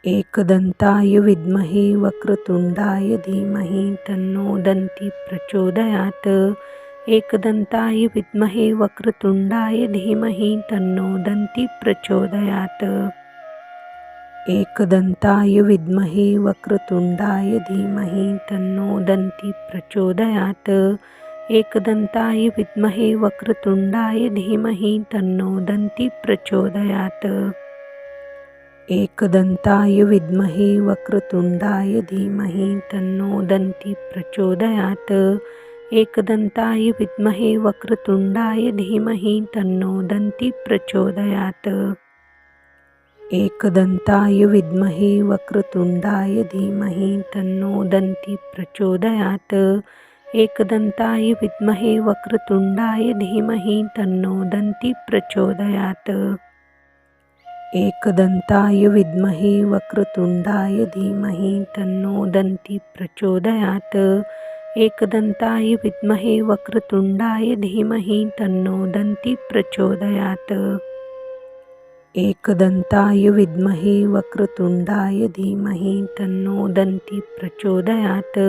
एकदन्ताय विद्महे वक्रतुण्डाय धीमहि तन्नो दन्ती प्रचोदयात्। एकदन्ताय विद्महे वक्रतुण्डाय धीमहि तन्नो दन्ती प्रचोदयात्। एकदन्ताय विद्महे वक्रतुण्डाय धीमहि तन्नो दन्ती प्रचोदयात्। एकदन्ताय विद्महे वक्रतुण्डाय धीमहि तन्नो दन्ती प्रचोदयात्। एकदन्ताय विद्महे वक्रतुण्डाय धीमहि तन्नो दन्ती प्रचोदयात्। एकदन्ताय विद्महे वक्रतुण्डाय धीमहि तन्नो दन्ती प्रचोदयात्। एकदन्ताय विद्महे वक्रतुण्डाय धीमहि तन्नो दन्ती प्रचोदयात्। एकदन्ताय विद्महे वक्रतुण्डाय धीमहि तन्नो दन्ती प्रचोदयात्। एकदन्ताय विद्महे वक्रतुण्डाय धीमहि तन्नो दन्ती प्रचोदयात्। एकदन्ताय विद्महे वक्रतुण्डाय धीमहि तन्नो दन्ती प्रचोदयात्। एकदन्ताय विद्महे वक्रतुण्डाय धीमहि तन्नो दन्ती प्रचोदयात्।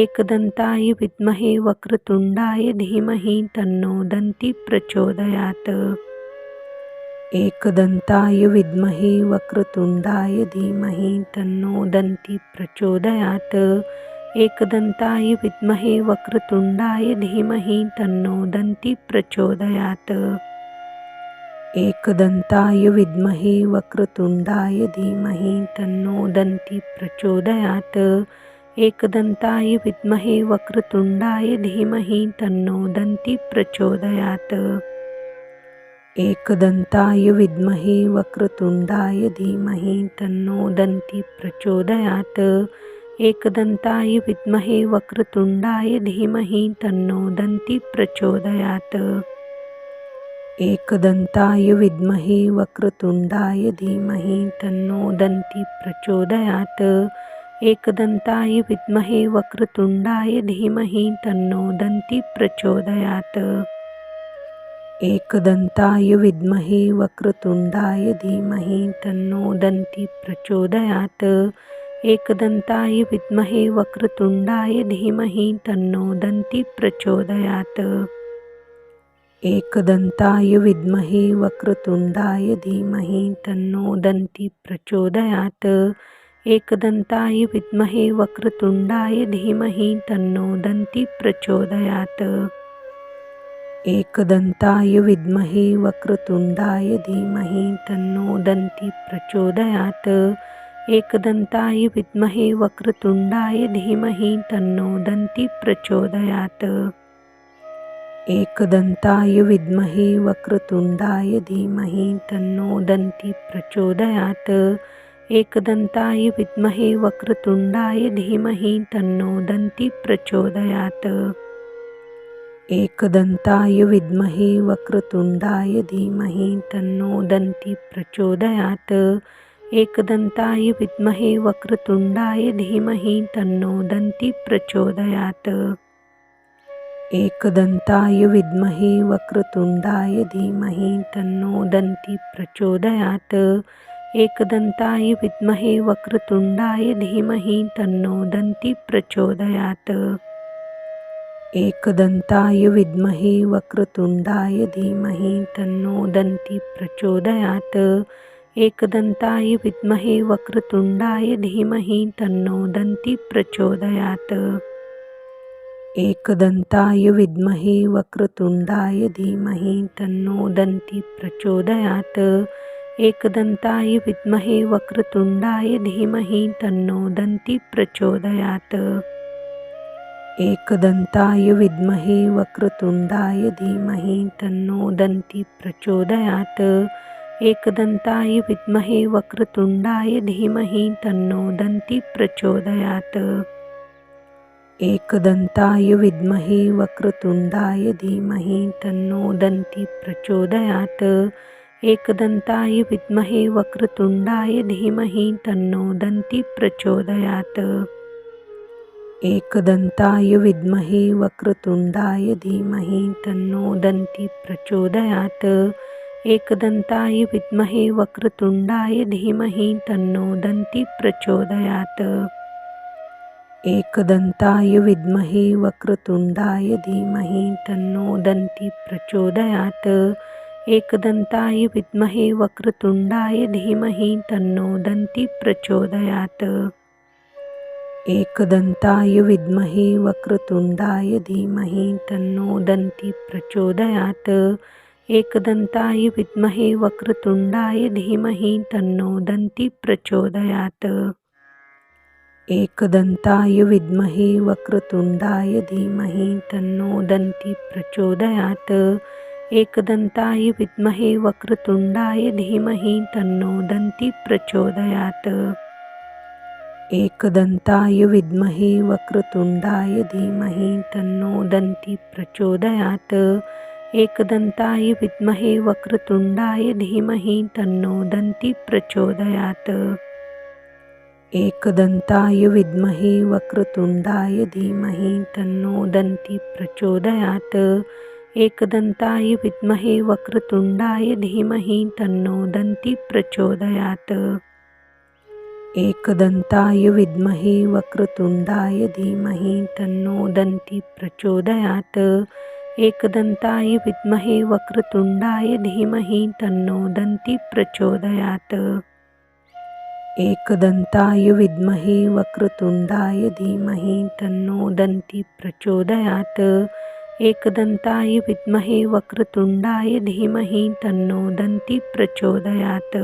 एकदन्ताय विद्महे वक्रतुण्डाय धीमहि तन्नो दन्ती प्रचोदयात्। एकदन्ताय विद्महे वक्रतुण्डाय धीमहि तन्नो दन्ती प्रचोदयात्। एकदन्ताय विद्महे वक्रतुण्डाय धीमहि तन्नो दन्ती प्रचोदयात्। एकदन्ताय विद्महे वक्रतुण्डाय धीमहि तन्नो दन्ती प्रचोदयात्। एकदन्ताय विद्महे वक्रतुण्डाय धीमहि तन्नो दन्ती प्रचोदयात्। एकदन्ताय विद्महे वक्रतुण्डाय धीमहि तन्नो दन्ती प्रचोदयात्। एकदन्ताय विद्महे वक्रतुण्डाय धीमहि तन्नो दन्ती प्रचोदयात्। एकदन्ताय विद्महे वक्रतुण्डाय धीमहि तन्नो दन्ती प्रचोदयात्। एकदन्ताय विद्महे वक्रतुण्डाय धीमहि तन्नो दन्ती प्रचोदयात्। एकदन्ताय विद्महे वक्रतुण्डाय धीमहि तन्नो दन्ती प्रचोदयात्। एकदन्ताय विद्महे वक्रतुण्डाय धीमहि तन्नो दन्ती प्रचोदयात्। एकदन्ताय विद्महे वक्रतुण्डाय धीमहि तन्नो दन्ती प्रचोदयात्। एकदन्ताय विद्महे वक्रतुण्डाय धीमहि तन्नो दन्ती प्रचोदयात्। एकदन्ताय विद्महे वक्रतुण्डाय धीमहि तन्नो दन्ती प्रचोदयात्। एकदन्ताय विद्महे वक्रतुण्डाय धीमहि तन्नो दन्ती प्रचोदयात्। एकदन्ताय विद्महे वक्रतुण्डाय धीमहि तन्नो दन्ती प्रचोदयात्। एकदन्ताय विद्महे वक्रतुण्डाय धीमहि तन्नो दन्ती प्रचोदयात्। एकदन्ताय विद्महे वक्रतुण्डाय धीमहि तन्नो दन्ती प्रचोदयात्। एकदन्ताय विद्महे वक्रतुण्डाय धीमहि तन्नो दन्ती प्रचोदयात्। एकदन्ताय विद्महे वक्रतुण्डाय धीमहि तन्नो दन्ती प्रचोदयात्। एकदन्ताय विद्महे वक्रतुण्डाय धीमहि तन्नो दन्ती प्रचोदयात्। एकदन्ताय विद्महे वक्रतुण्डाय धीमहि तन्नो दन्ती प्रचोदयात्। एकदन्ताय विद्महे वक्रतुण्डाय धीमहि तन्नो दन्ती प्रचोदयात्। एकदन्ताय विद्महे वक्रतुण्डाय धीमहि तन्नो दन्ती प्रचोदयात्। एकदन्ताय विद्महे वक्रतुण्डाय धीमहि तन्नो दन्ती प्रचोदयात्। एकदन्ताय विद्महे वक्रतुण्डाय धीमहि तन्नो दन्ती प्रचोदयात्। एकदन्ताय विद्महे वक्रतुण्डाय धीमहि तन्नो दन्ती प्रचोदयात्। एकदन्ताय विद्महे वक्रतुण्डाय धीमहि तन्नो दन्ती प्रचोदयात्। एकदन्ताय विद्महे वक्रतुण्डाय धीमहि तन्नो दन्ती प्रचोदयात्। एकदन्ताय विद्महे वक्रतुण्डाय धीमहि तन्नो दन्ती प्रचोदयात्। एकदन्ताय विद्महे वक्रतुण्डाय धीमहि तन्नो दन्ति प्रचोदयात्। एकदन्ताय विद्महे वक्रतुण्डाय धीमहि तन्नो दन्ति प्रचोदयात्। एकदन्ताय विद्महे वक्रतुण्डाय धीमहि तन्नो दन्ति प्रचोदयात्। एकदन्ताय विद्महे वक्रतुण्डाय धीमहि तन्नो दन्ति प्रचोदयात्। एकदन्ताय विद्महे वक्रतुण्डाय धीमहि तन्नो दन्ति प्रचोदयात्। एकदन्ताय विद्महे वक्रतुण्डाय धीमहि तन्नो दन्ति प्रचोदयात्। एकदन्ताय विद्महे वक्रतुण्डाय धीमहि तन्नो दन्ति प्रचोदयात्। एकदन्ताय विद्महे वक्रतुण्डाय धीमहि तन्नो दन्ति प्रचोदयात्। एकदन्ताय विद्महे वक्रतुण्डाय धीमहि तन्नो दन्ति प्रचोदयात्। एकदन्ताय विद्महे वक्रतुण्डाय धीमहि तन्नो दन्ति प्रचोदयात्। एकदन्ताय विद्महे वक्रतुण्डाय धीमहि तन्नो दन्ति प्रचोदयात्। एकदन्ताय विद्महे वक्रतुण्डाय धीमहि तन्नो दन्ति प्रचोदयात्। एकदन्ताय विद्महे वक्रतुण्डाय धीमहि तन्नो दन्ति प्रचोदयात्। एकदन्ताय विद्महे वक्रतुण्डाय धीमहि तन्नो दन्ति प्रचोदयात्। एकदन्ताय विद्महे वक्रतुण्डाय धीमहि तन्नो दन्ति प्रचोदयात्।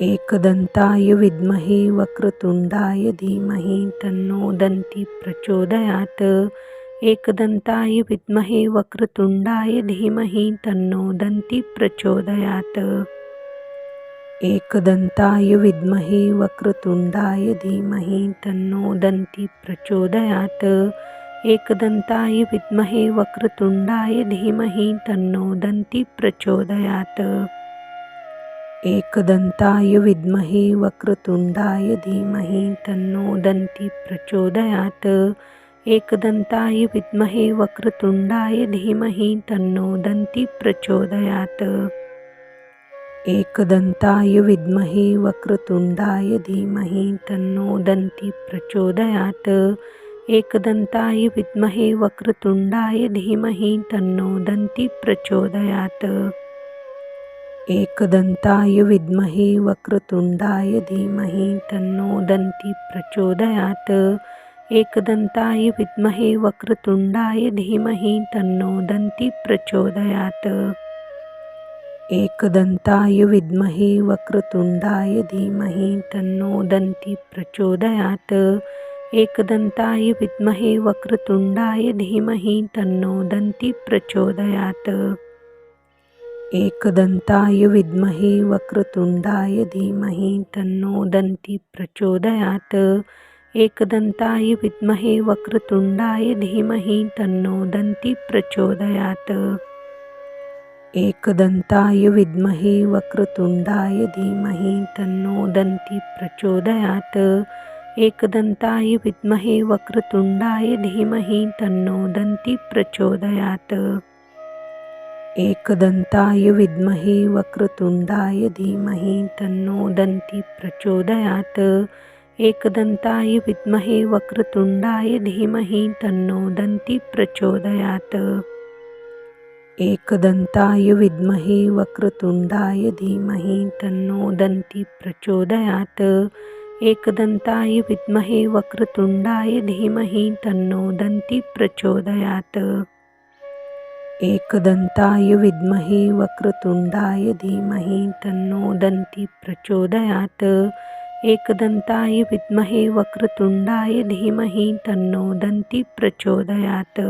एकदन्ताय विद्महे वक्रतुण्डाय धीमहि तन्नो दन्ति प्रचोदयात्। एकदन्ताय विद्महे वक्रतुण्डाय धीमहि तन्नो दन्ति प्रचोदयात्। एकदन्ताय विद्महे वक्रतुण्डाय धीमहि तन्नो दन्ति प्रचोदयात्। एकदन्ताय विद्महे वक्रतुण्डाय धीमहि तन्नो दन्ति प्रचोदयात्। एकदन्ताय विद्महे वक्रतुण्डाय धीमहि तन्नो दन्ति प्रचोदयात्। एकदन्ताय विद्महे वक्रतुण्डाय धीमहि तन्नो दन्ति प्रचोदयात्। एकदन्ताय विद्महे वक्रतुण्डाय धीमहि तन्नो दन्ति प्रचोदयात्। एकदन्ताय विद्महे वक्रतुण्डाय धीमहि तन्नो दन्ति प्रचोदयात्। एकदन्ताय विद्महे वक्रतुण्डाय धीमहि तन्नो दन्ति प्रचोदयात्। एकदन्ताय विद्महे वक्रतुण्डाय धीमहि तन्नो दन्ति प्रचोदयात्। एकदन्ताय विद्महे वक्रतुण्डाय धीमहि तन्नो दन्ति प्रचोदयात्। एकदन्ताय विद्महे वक्रतुण्डाय धीमहि तन्नो दन्ति प्रचोदयात्। एकदन्ताय विद्महे वक्रतुण्डाय धीमहि तन्नो दन्ति प्रचोदयात्। एकदन्ताय विद्महे वक्रतुण्डाय धीमहि तन्नो दन्ति प्रचोदयात्। एकदन्ताय विद्महे वक्रतुण्डाय धीमहि तन्नो दन्ति प्रचोदयात्। एकदन्ताय विद्महे वक्रतुण्डाय धीमहि तन्नो दन्ति प्रचोदयात्। एकदन्ताय विद्महे वक्रतुण्डाय धीमहि तन्नो दन्ति प्रचोदयात्। एकदन्ताय विद्महे वक्रतुण्डाय धीमहि तन्नो दन्ति प्रचोदयात्। एकदन्ताय विद्महे वक्रतुण्डाय धीमहि तन्नो दन्ति प्रचोदयात्। एकदन्ताय विद्महे वक्रतुण्डाय धीमहि तन्नो दन्ति प्रचोदयात्। एकदन्ताय विद्महे वक्रतुण्डाय धीमहि तन्नो दन्ति प्रचोदयात्। एकदन्ताय विद्महे वक्रतुण्डाय धीमहि तन्नो दन्ति प्रचोदयात्।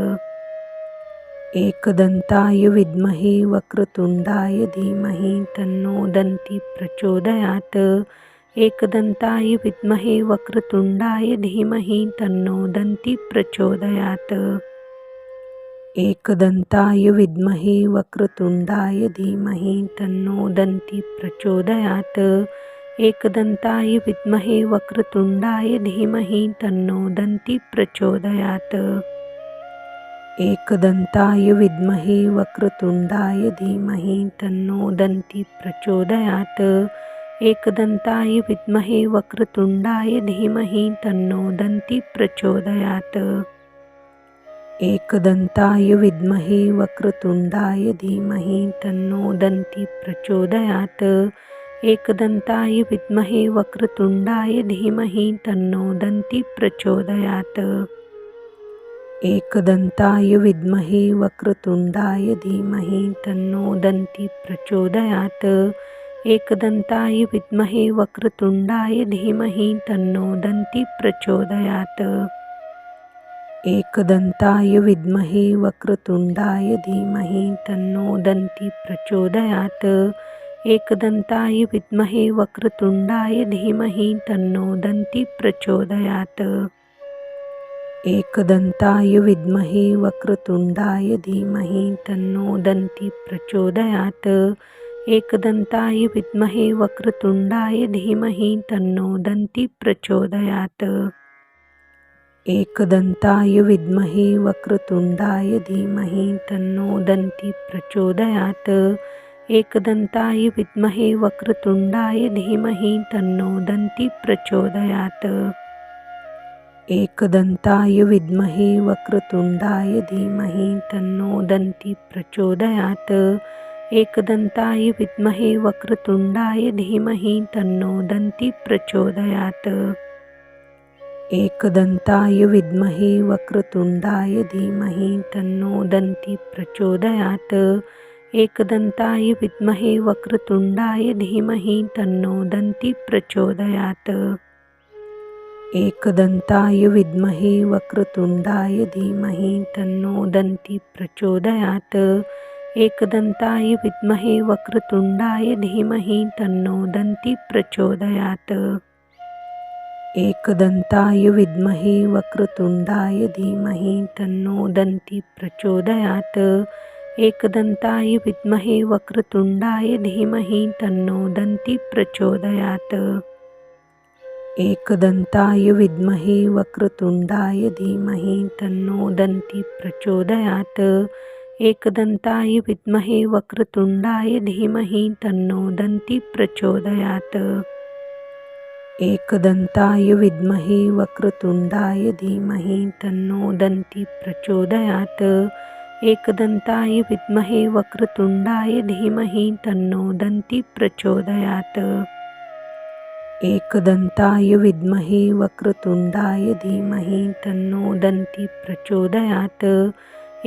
एकदन्ताय विद्महे वक्रतुण्डाय धीमहि तन्नो दन्ति प्रचोदयात्। एकदन्ताय विद्महे वक्रतुण्डाय धीमहि तन्नो दन्ति प्रचोदयात्। एकदन्ताय विद्महे वक्रतुण्डाय धीमहि तन्नो दन्ति प्रचोदयात्। एकदन्ताय विद्महे वक्रतुण्डाय धीमहि तन्नो दन्ति प्रचोदयात्। एकदन्ताय विद्महे वक्रतुण्डाय धीमहि तन्नो दन्ति प्रचोदयात्। एकदन्ताय विद्महे वक्रतुण्डाय धीमहि तन्नो दन्ति प्रचोदयात्। एकदन्ताय विद्महे वक्रतुण्डाय धीमहि तन्नो दन्ति प्रचोदयात्। एकदन्ताय विद्महे वक्रतुण्डाय धीमहि तन्नो दन्ति प्रचोदयात्। एकदन्ताय विद्महे वक्रतुण्डाय धीमहि तन्नो दन्ति प्रचोदयात्। एकदन्ताय विद्महे वक्रतुण्डाय धीमहि तन्नो दन्ति प्रचोदयात्। एकदन्ताय विद्महे वक्रतुण्डाय धीमहि तन्नो दन्ति प्रचोदयात्। एकदन्ताय विद्महे वक्रतुण्डाय धीमहि तन्नो दन्ति प्रचोदयात्। एकदन्ताय विद्महे वक्रतुण्डाय धीमहि तन्नो दन्ति प्रचोदयात्। एकदन्ताय विद्महे वक्रतुण्डाय धीमहि तन्नो दन्ति प्रचोदयात्। एकदन्ताय विद्महे वक्रतुण्डाय धीमहि तन्नो दन्ति प्रचोदयात्। एकदन्ताय विद्महे वक्रतुण्डाय धीमहि तन्नो दन्ति प्रचोदयात्। एकदन्ताय विद्महे वक्रतुण्डाय धीमहि तन्नो दन्ति प्रचोदयात्। एकदन्ताय विद्महे वक्रतुण्डाय धीमहि तन्नो दन्ति प्रचोदयात्। एकदन्ताय विद्महे वक्रतुण्डाय धीमहि तन्नो दन्ति प्रचोदयात्। एकदन्ताय विद्महे वक्रतुण्डाय धीमहि तन्नो दन्ति प्रचोदयात्। एकदन्ताय विद्महे वक्रतुण्डाय धीमहि तन्नो दन्ति प्रचोदयात्। एकदन्ताय विद्महे वक्रतुण्डाय धीमहि तन्नो दन्ति प्रचोदयात्। एकदन्ताय विद्महे वक्रतुण्डाय धीमहि तन्नो दन्ति प्रचोदयात्। एकदन्ताय विद्महे वक्रतुण्डाय धीमहि तन्नो दन्ति प्रचोदयात्। एकदन्ताय विद्महे वक्रतुण्डाय धीमहि तन्नो दन्ति प्रचोदयात्। एकदन्ताय विद्महे वक्रतुण्डाय धीमहि तन्नो दन्ति प्रचोदयात्। एकदन्ताय विद्महे वक्रतुण्डाय धीमहि तन्नो दन्ति प्रचोदयात्। एकदन्ताय विद्महे वक्रतुण्डाय धीमहि तन्नो दन्ति प्रचोदयात्। एकदन्ताय विद्महे वक्रतुण्डाय धीमहि तन्नो दन्ति प्रचोदयात्।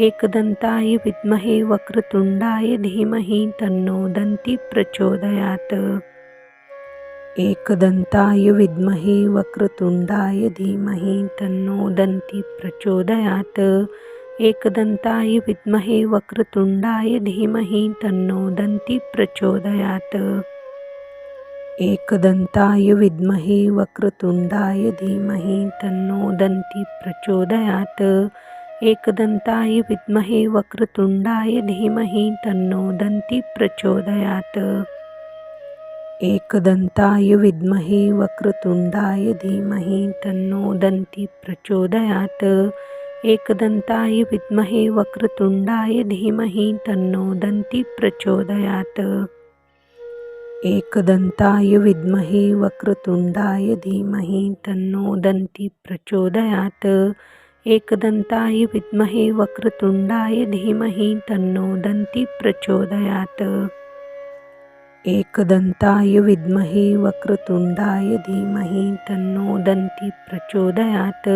एकदन्ताय विद्महे वक्रतुण्डाय धीमहि तन्नो दन्ति प्रचोदयात्। एकदन्ताय विद्महे वक्रतुण्डाय धीमहि तन्नो दन्ति प्रचोदयात्। एकदन्ताय विद्महे वक्रतुण्डाय धीमहि तन्नो दन्ति प्रचोदयात्। एकदन्ताय विद्महे वक्रतुण्डाय धीमहि तन्नो दन्ति प्रचोदयात्। एकदन्ताय विद्महे वक्रतुण्डाय धीमहि तन्नो दन्ति प्रचोदयात्। एकदन्ताय विद्महे वक्रतुण्डाय धीमहि तन्नो दन्ति प्रचोदयात्। एकदन्ताय विद्महे वक्रतुण्डाय धीमहि तन्नो दन्ति प्रचोदयात्। एकदन्ताय विद्महे वक्रतुण्डाय धीमहि तन्नो दन्ति प्रचोदयात्। एकदन्ताय विद्महे वक्रतुण्डाय धीमहि तन्नो दन्ति प्रचोदयात्। एकदन्ताय विद्महे वक्रतुण्डाय धीमहि तन्नो दन्ति प्रचोदयात्।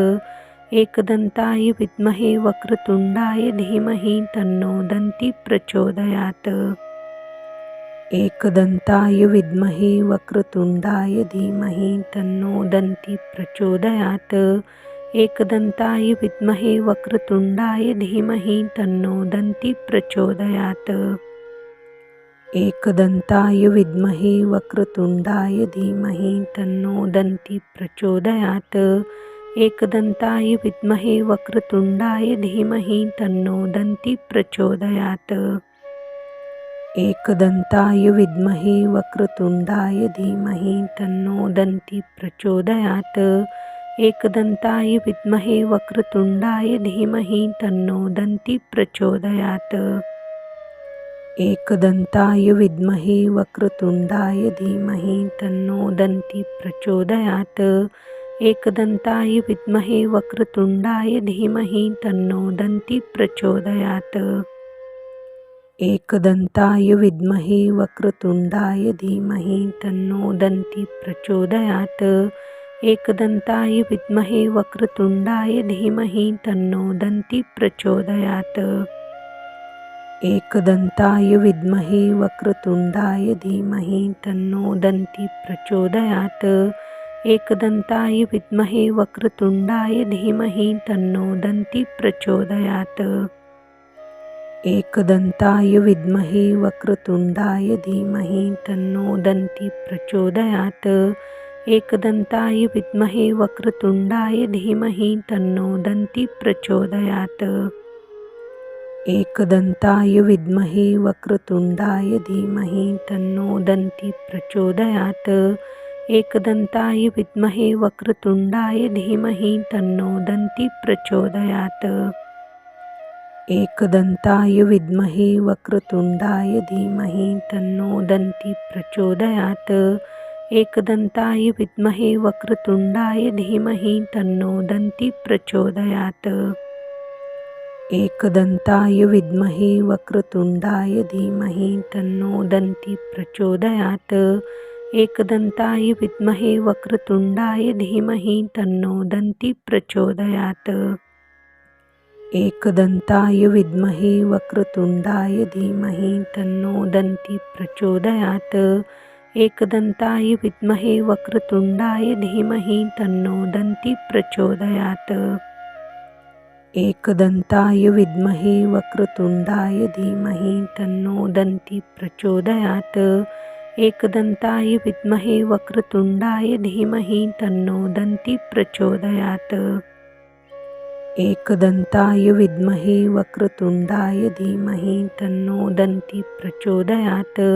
एकदन्ताय विद्महे वक्रतुण्डाय धीमहि तन्नो दन्ति प्रचोदयात्। एकदन्ताय विद्महे वक्रतुण्डाय धीमहि तन्नो दन्ति प्रचोदयात्। एकदन्ताय विद्महे वक्रतुण्डाय धीमहि तन्नो दन्ति प्रचोदयात्। एकदन्ताय विद्महे वक्रतुण्डाय धीमहि तन्नो दन्ति प्रचोदयात्। एकदन्ताय विद्महे वक्रतुण्डाय धीमहि तन्नो दन्ति प्रचोदयात्। एकदन्ताय विद्महे वक्रतुण्डाय धीमहि तन्नो दन्ति प्रचोदयात्। एकदन्ताय विद्महे वक्रतुण्डाय धीमहि तन्नो दन्ती प्रचोदयात्। एकदन्ताय विद्महे वक्रतुण्डाय धीमहि तन्नो दन्ती प्रचोदयात्। एकदन्ताय विद्महे वक्रतुण्डाय धीमहि तन्नो दन्ती प्रचोदयात्। एकदन्ताय विद्महे वक्रतुण्डाय धीमहि तन्नो दन्ती प्रचोदयात्। एकदन्ताय विद्महे वक्रतुण्डाय धीमहि तन्नो दन्ती प्रचोदयात्। एकदन्ताय विद्महे वक्रतुण्डाय धीमहि तन्नो दन्ती प्रचोदयात्। एकदन्ताय विद्महे वक्रतुण्डाय धीमहि तन्नो दन्ती प्रचोदयात्। एकदन्ताय विद्महे वक्रतुण्डाय धीमहि तन्नो दन्ती प्रचोदयात्। एकदन्ताय विद्महे वक्रतुण्डाय धीमहि तन्नो दन्ती प्रचोदयात्। एकदन्ताय विद्महे वक्रतुण्डाय धीमहि तन्नो दन्ती प्रचोदयात्। एकदन्ताय विद्महे वक्रतुण्डाय धीमहि तन्नो दन्ती प्रचोदयात्। एकदन्ताय विद्महे वक्रतुण्डाय धीमहि तन्नो दन्ती प्रचोदयात्। एकदन्ताय विद्महे वक्रतुण्डाय धीमहि तन्नो दन्ती प्रचोदयात्। एकदन्ताय विद्महे वक्रतुण्डाय धीमहि तन्नो दन्ती प्रचोदयात्। एकदन्ताय विद्महे वक्रतुण्डाय धीमहि तन्नो दन्ती प्रचोदयात्। एकदन्ताय विद्महे वक्रतुण्डाय धीमहि तन्नो दन्ती प्रचोदयात्। एकदन्ताय विद्महे वक्रतुण्डाय धीमहि तन्नो दन्ती प्रचोदयात्। एकदन्ताय विद्महे वक्रतुण्डाय धीमहि तन्नो दन्ती प्रचोदयात्। एकदन्ताय विद्महे वक्रतुण्डाय धीमहि तन्नो दन्ती प्रचोदयात्। एकदन्ताय विद्महे वक्रतुण्डाय धीमहि तन्नो दन्ती प्रचोदयात्।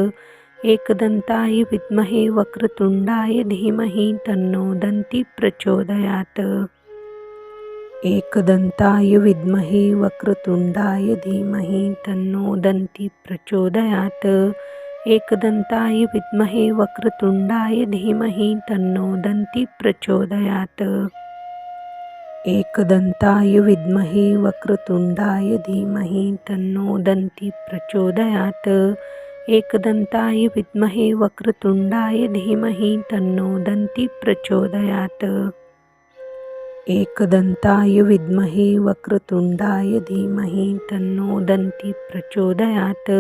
एकदन्ताय विद्महे वक्रतुण्डाय धीमहि तन्नो दन्ती प्रचोदयात्। एकदन्ताय विद्महे वक्रतुण्डाय धीमहि तन्नो दन्ती प्रचोदयात्। एकदन्ताय विद्महे वक्रतुण्डाय धीमहि तन्नो दन्ती प्रचोदयात्। एकदन्ताय विद्महे वक्रतुण्डाय धीमहि तन्नो दन्ती प्रचोदयात्। एकदन्ताय विद्महे वक्रतुण्डाय धीमहि तन्नो दन्ती प्रचोदयात्। एकदन्ताय विद्महे वक्रतुण्डाय धीमहि तन्नो दन्ती प्रचोदयात्।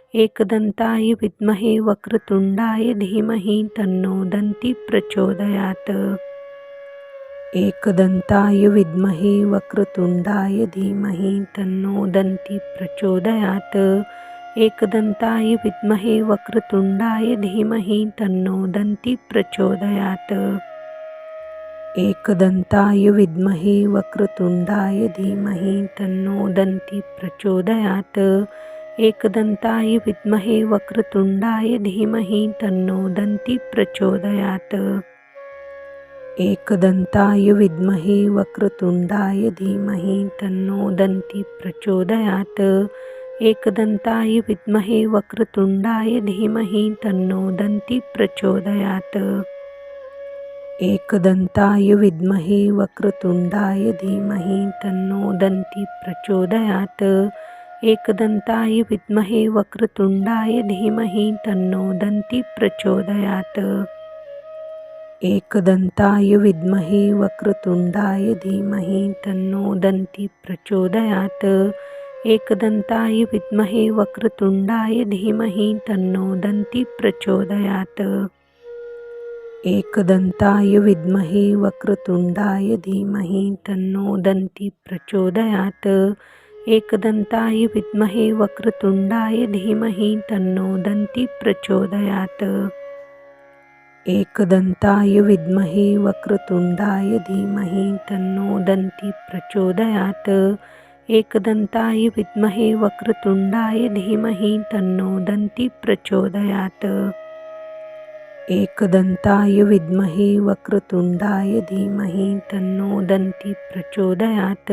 एकदन्ताय विद्महे वक्रतुण्डाय धीमहि तन्नो दन्ती प्रचोदयात्। एकदन्ताय विद्महे वक्रतुण्डाय धीमहि तन्नो दन्ती प्रचोदयात्। एकदन्ताय विद्महे वक्रतुण्डाय धीमहि तन्नो दन्ती प्रचोदयात्। एकदन्ताय विद्महे वक्रतुण्डाय धीमहि तन्नो दन्ती प्रचोदयात्। एकदन्ताय विद्महे वक्रतुण्डाय धीमहि तन्नो दन्ती प्रचोदयात्। एकदन्ताय विद्महे वक्रतुण्डाय धीमहि तन्नो दन्ती प्रचोदयात्। एकदन्ताय विद्महे वक्रतुण्डाय धीमहि तन्नो दन्ती प्रचोदयात्। एकदन्ताय विद्महे वक्रतुण्डाय धीमहि तन्नो दन्ती प्रचोदयात्। एकदन्ताय विद्महे वक्रतुण्डाय धीमहि तन्नो दन्ती प्रचोदयात्। एकदन्ताय विद्महे वक्रतुण्डाय धीमहि तन्नो दन्ती प्रचोदयात्। एकदन्ताय विद्महे वक्रतुण्डाय धीमहि तन्नो दन्ती प्रचोदयात्। एकदन्ताय विद्महे वक्रतुण्डाय धीमहि तन्नो दन्ती प्रचोदयात्। एकदन्ताय विद्महे वक्रतुण्डाय धीमहि तन्नो दन्ती प्रचोदयात्। एकदन्ताय विद्महे वक्रतुण्डाय धीमहि तन्नो दन्ती प्रचोदयात्। एकदन्ताय विद्महे वक्रतुण्डाय धीमहि तन्नो दन्ती प्रचोदयात्। एकदन्ताय विद्महे वक्रतुण्डाय धीमहि तन्नो दन्ति प्रचोदयात्।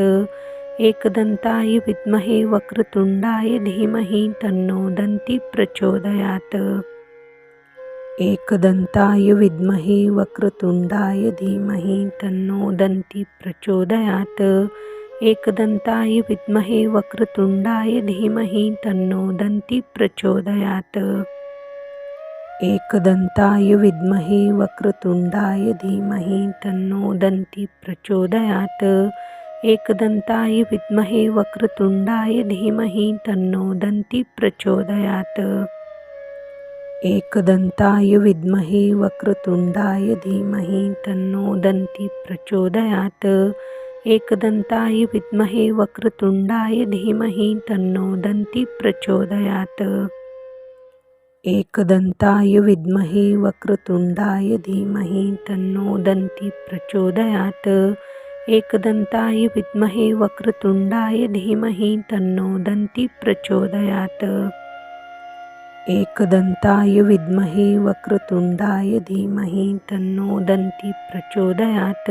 एकदन्ताय विद्महे वक्रतुण्डाय धीमहि तन्नो दन्ति प्रचोदयात्। एकदन्ताय विद्महे वक्रतुण्डाय धीमहि तन्नो दन्ति प्रचोदयात्। एकदन्ताय विद्महे वक्रतुण्डाय धीमहि तन्नो दन्ति प्रचोदयात्। एकदन्ताय विद्महे वक्रतुण्डाय धीमहि तन्नो दन्ति प्रचोदयात्। एकदन्ताय विद्महे वक्रतुण्डाय धीमहि तन्नो दन्ति प्रचोदयात्। एकदन्ताय विद्महे वक्रतुण्डाय धीमहि तन्नो दन्ति प्रचोदयात्। एकदन्ताय विद्महे वक्रतुण्डाय धीमहि तन्नो दन्ति प्रचोदयात्। एकदन्ताय विद्महे वक्रतुण्डाय धीमहि तन्नो दन्ति प्रचोदयात्। एकदन्ताय विद्महे वक्रतुण्डाय धीमहि तन्नो दन्ति प्रचोदयात्। एकदन्ताय विद्महे वक्रतुण्डाय धीमहि तन्नो दन्ति प्रचोदयात्।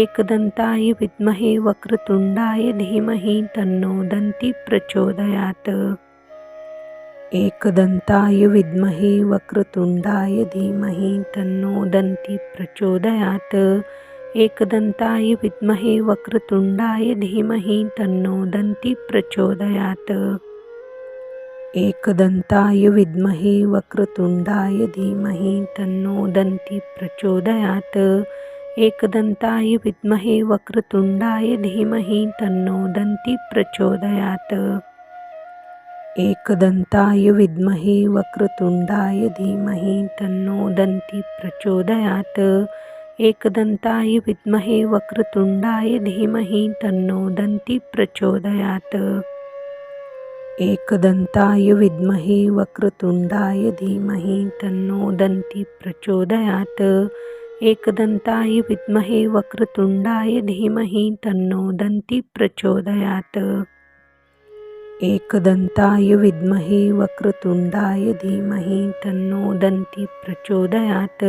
एकदन्ताय विद्महे वक्रतुण्डाय धीमहि तन्नो दन्ति प्रचोदयात्। एकदन्ताय विद्महे वक्रतुण्डाय धीमहि तन्नो दन्ति प्रचोदयात्। एकदन्ताय विद्महे वक्रतुण्डाय धीमहि तन्नो दन्ति प्रचोदयात्। एकदन्ताय विद्महे वक्रतुण्डाय धीमहि तन्नो दन्ति प्रचोदयात्। एकदन्ताय विद्महे वक्रतुण्डाय धीमहि तन्नो दन्ति प्रचोदयात्। एकदन्ताय विद्महे वक्रतुण्डाय धीमहि तन्नो दन्ति प्रचोदयात्। एकदन्ताय विद्महे वक्रतुण्डाय धीमहि तन्नो दन्ति प्रचोदयात्। एकदन्ताय विद्महे वक्रतुण्डाय धीमहि तन्नो दन्ति प्रचोदयात्। एकदन्ताय विद्महे वक्रतुण्डाय धीमहि तन्नो दन्ति प्रचोदयात्। एकदन्ताय विद्महे वक्रतुण्डाय धीमहि तन्नो दन्ति प्रचोदयात्।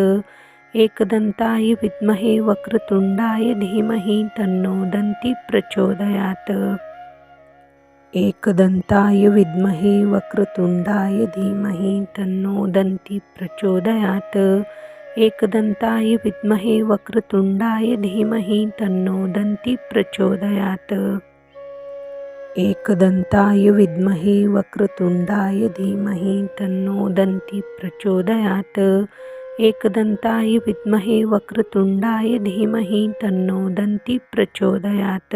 एकदन्ताय विद्महे वक्रतुण्डाय धीमहि तन्नो दन्ति प्रचोदयात्। एकदन्ताय विद्महे वक्रतुण्डाय धीमहि तन्नो दन्ति प्रचोदयात्। एकदन्ताय विद्महे वक्रतुण्डाय धीमहि तन्नो दन्ति प्रचोदयात्। एकदन्ताय विद्महे वक्रतुण्डाय धीमहि तन्नो दन्ति प्रचोदयात्। एकदन्ताय विद्महे वक्रतुण्डाय धीमहि तन्नो दन्ति प्रचोदयात्।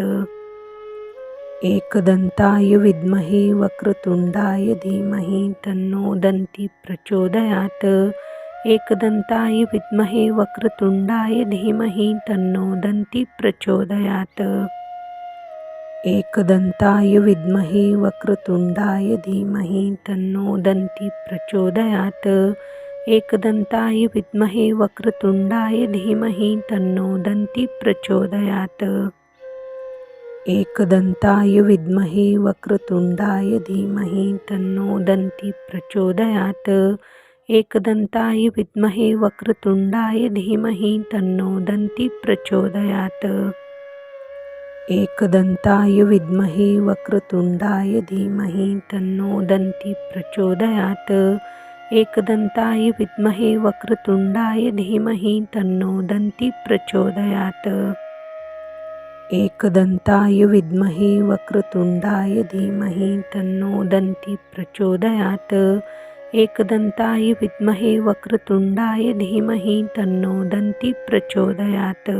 एकदन्ताय विद्महे वक्रतुण्डाय धीमहि तन्नो दन्ति प्रचोदयात्। एकदन्ताय विद्महे वक्रतुण्डाय धीमहि तन्नो दन्ति प्रचोदयात्। एकदन्ताय विद्महे वक्रतुण्डाय धीमहि तन्नो दन्ति प्रचोदयात्। एकदन्ताय विद्महे वक्रतुण्डाय धीमहि तन्नो दन्ति प्रचोदयात्। एकदन्ताय विद्महे वक्रतुण्डाय धीमहि तन्नो दन्ति प्रचोदयात्। एकदन्ताय विद्महे वक्रतुण्डाय धीमहि तन्नो दन्ति प्रचोदयात्। एकदन्ताय विद्महे वक्रतुण्डाय धीमहि तन्नो दन्ति प्रचोदयात्। एकदन्ताय विद्महे वक्रतुण्डाय धीमहि तन्नो दन्ति प्रचोदयात्। एकदन्ताय विद्महे वक्रतुण्डाय धीमहि तन्नो दन्ति प्रचोदयात्। एकदन्ताय विद्महे वक्रतुण्डाय धीमहि तन्नो दन्ति प्रचोदयात्।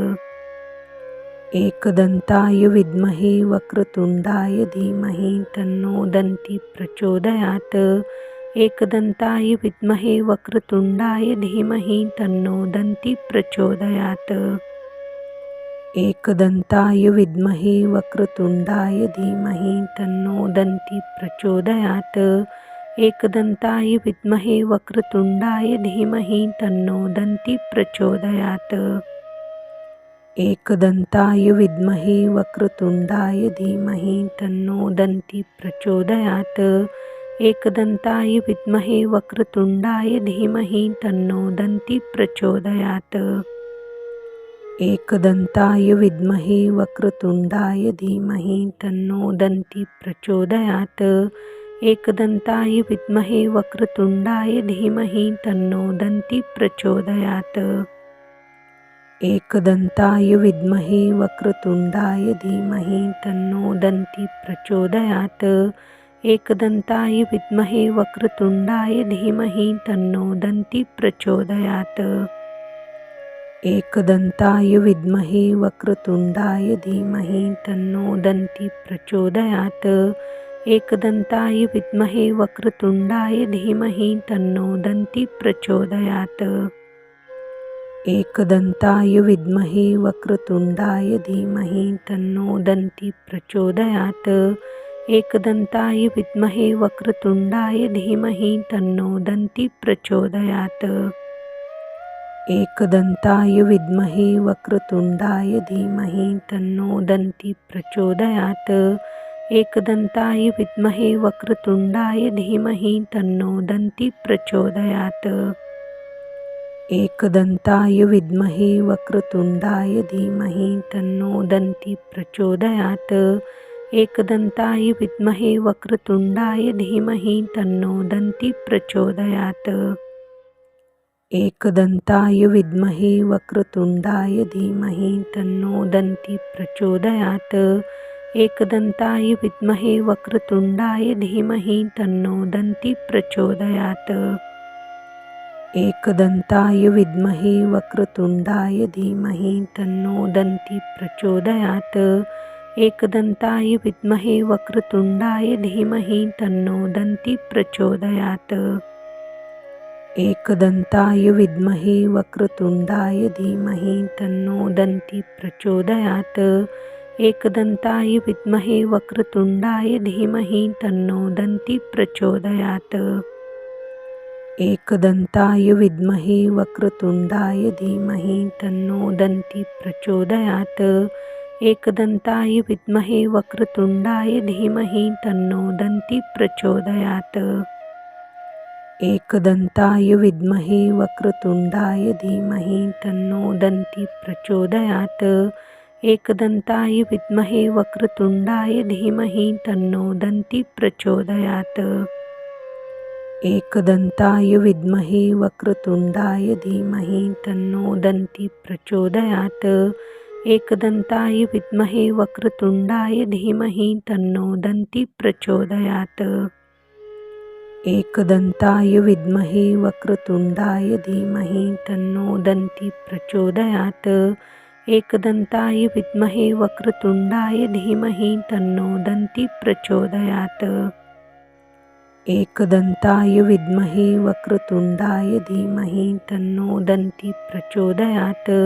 एकदन्ताय विद्महे वक्रतुण्डाय धीमहि तन्नो दन्ति प्रचोदयात्। एकदन्ताय विद्महे वक्रतुण्डाय धीमहि तन्नो दन्ति प्रचोदयात्। एकदन्ताय विद्महे वक्रतुण्डाय धीमहि तन्नो दन्ति प्रचोदयात्। एकदन्ताय विद्महे वक्रतुण्डाय धीमहि तन्नो दन्ति प्रचोदयात्। एकदन्ताय विद्महे वक्रतुण्डाय धीमहि तन्नो दन्ति प्रचोदयात्। एकदन्ताय विद्महे वक्रतुण्डाय धीमहि तन्नो दन्ती प्रचोदयात्। एकदन्ताय विद्महे वक्रतुण्डाय धीमहि तन्नो दन्ती प्रचोदयात्। एकदन्ताय विद्महे वक्रतुण्डाय धीमहि तन्नो दन्ती प्रचोदयात्। एकदन्ताय विद्महे वक्रतुण्डाय धीमहि तन्नो दन्ती प्रचोदयात्। एकदन्ताय विद्महे वक्रतुण्डाय धीमहि तन्नो दन्ती प्रचोदयात्। एकदन्ताय विद्महे वक्रतुण्डाय धीमहि तन्नो दन्ती प्रचोदयात्। एकदन्ताय विद्महे वक्रतुण्डाय धीमहि तन्नो दन्ती प्रचोदयात्। एकदन्ताय विद्महे वक्रतुण्डाय धीमहि तन्नो दन्ती प्रचोदयात्। एकदन्ताय विद्महे वक्रतुण्डाय धीमहि तन्नो दन्ती प्रचोदयात्। एकदन्ताय विद्महे वक्रतुण्डाय धीमहि तन्नो दन्ती प्रचोदयात्। एकदन्ताय विद्महे वक्रतुण्डाय धीमहि तन्नो दन्ती प्रचोदयात्। एकदन्ताय विद्महे वक्रतुण्डाय धीमहि तन्नो दन्ती प्रचोदयात्। एकदन्ताय विद्महे वक्रतुण्डाय धीमहि तन्नो दन्ती प्रचोदयात्। एकदन्ताय विद्महे वक्रतुण्डाय धीमहि तन्नो दन्ती प्रचोदयात्। एकदन्ताय विद्महे वक्रतुण्डाय धीमहि तन्नो दन्ती प्रचोदयात्। एकदन्ताय विद्महे वक्रतुण्डाय धीमहि तन्नो दन्ती प्रचोदयात्। एकदन्ताय विद्महे वक्रतुण्डाय धीमहि तन्नो दन्ती प्रचोदयात्। एकदन्ताय विद्महे वक्रतुण्डाय धीमहि तन्नो दन्ती प्रचोदयात्। एकदन्ताय विद्महे वक्रतुण्डाय धीमहि तन्नो दन्ती प्रचोदयात्। एकदन्ताय विद्महे वक्रतुण्डाय धीमहि तन्नो दन्ती प्रचोदयात्। एकदन्ताय विद्महे वक्रतुण्डाय धीमहि तन्नो दन्ती प्रचोदयात्। एकदन्ताय विद्महे वक्रतुण्डाय धीमहि तन्नो दन्ती प्रचोदयात्। एकदन्ताय विद्महे वक्रतुण्डाय धीमहि तन्नो दन्ती प्रचोदयात्। एकदन्ताय विद्महे वक्रतुण्डाय धीमहि तन्नो दन्ती प्रचोदयात्। एकदन्ताय विद्महे वक्रतुण्डाय धीमहि तन्नो दन्ती प्रचोदयात्। एकदन्ताय विद्महे वक्रतुण्डाय धीमहि तन्नो दन्ती प्रचोदयात्। एकदन्ताय विद्महे वक्रतुण्डाय धीमहि तन्नो दन्ती प्रचोदयात्। एकदन्ताय विद्महे वक्रतुण्डाय धीमहि तन्नो दन्ती प्रचोदयात्। एकदन्ताय विद्महे वक्रतुण्डाय धीमहि तन्नो दन्ती प्रचोदयात्। एकदन्ताय विद्महे वक्रतुण्डाय धीमहि तन्नो दन्ती प्रचोदयात्। एकदन्ताय विद्महे वक्रतुण्डाय धीमहि तन्नो दन्ती प्रचोदयात्।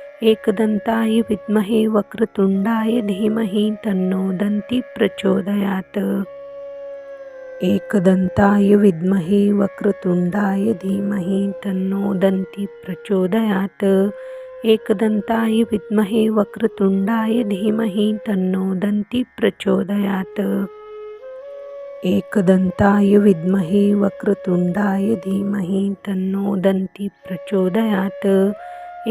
एकदन्ताय विद्महे वक्रतुण्डाय धीमहि तन्नो दन्ती प्रचोदयात्। एकदन्ताय विद्महे वक्रतुण्डाय धीमहि तन्नो दन्ती प्रचोदयात्। एकदन्ताय विद्महे वक्रतुण्डाय धीमहि तन्नो दन्ती प्रचोदयात्। एकदन्ताय विद्महे वक्रतुण्डाय धीमहि तन्नो दन्ती प्रचोदयात्।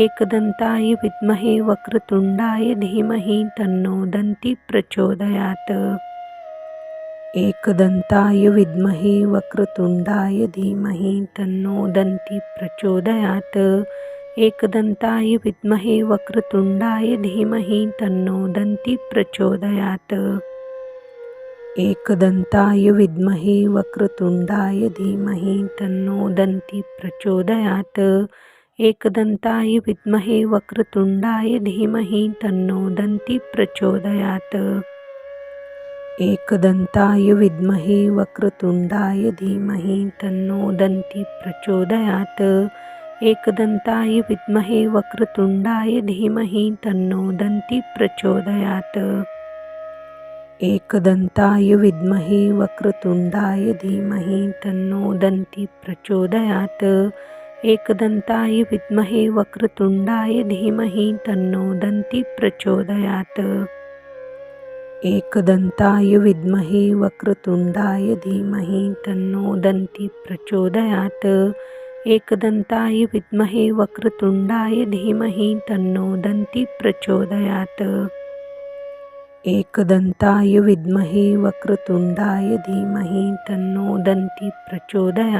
एकदन्ताय विद्महे वक्रतुण्डाय धीमहि तन्नो दन्ती प्रचोदयात्। एकदन्ताय विद्महे वक्रतुण्डाय धीमहि तन्नो दन्ती प्रचोदयात्। एकदन्ताय विद्महे वक्रतुण्डाय धीमहि तन्नो दन्ती प्रचोदयात्। एकदन्ताय विद्महे वक्रतुण्डाय धीमहि तन्नो दन्ती प्रचोदयात्। एकदन्ताय विद्महे वक्रतुण्डाय धीमहि तन्नो दन्ती प्रचोदयात्। एकदन्ताय विद्महे वक्रतुण्डाय धीमहि तन्नो दन्ती प्रचोदयात्। एकदन्ताय विद्महे वक्रतुण्डाय धीमहि तन्नो दन्ती प्रचोदयात्। एकदन्ताय विद्महे वक्रतुण्डाय धीमहि तन्नो दन्ती प्रचोदयात्। एकदन्ताय विद्महे वक्रतुण्डाय धीमहि तन्नो दन्ती प्रचोदयात्। एकदन्ताय विद्महे वक्रतुण्डाय धीमहि तन्नो दन्ती प्रचोदयात्। एकदन्ताय विद्महे वक्रतुण्डाय धीमहि तन्नो दन्ती प्रचोदयात्। एकदन्ताय विद्महे वक्रतुण्डाय धीमहि तन्नो दन्ती प्रचोदयात्।